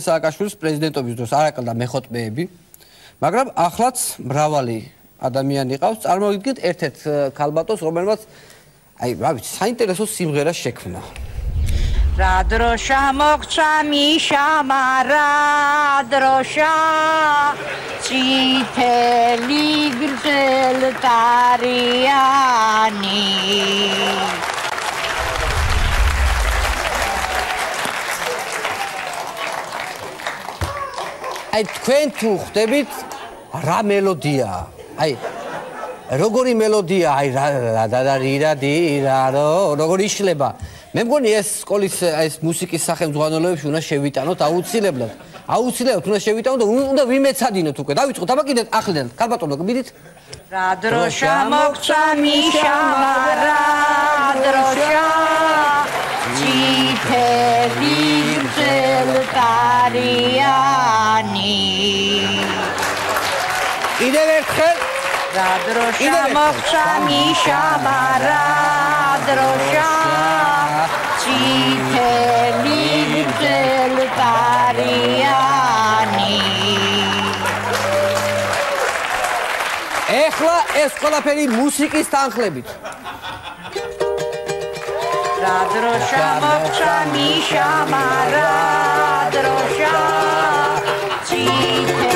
სააკაშვილის პრეზიდენტობის დროს არ აკლდა მეხოტბეები, მაგრამ ახლაც მრავალი ადამიანი ყავს, წარმოგიდგენთ ერთ-ერთ ქალბატონს, რომელმაც რა ვიცი, საინტერესო სიმღერა შექმნა. რა დროშა მოგწვა მიშამა, რა დროშა წითელი გრძელტარიანი აი თქვენ თუ ხვდებით რა მელოდიაა აი როგორი მელოდია აი რა როგორი იშლება მე მგონი ეს სკოლის ეს მუსიკის სახელმძღვანელოებში უნდა შევიტანოთ აუცილებლად უნდა შევიტანოთ და უნდა ვიმეცადინოთ უკვე დავიწყოთ აბა კიდე ახლიდან ქალბატონო გმირით რა დროშა მოგწვა მიშამა რა დროშა წითელი გრძელტარიანი კიდევ ერთხელ რა დროშა მოგწვა მიშამა რა დროშა წითელი გრძელტარიანი ეხლა ეს ყველაფერი მუსიკის თანხლებით რა დროშა მოგწვა მიშამა რა დროშა წითელი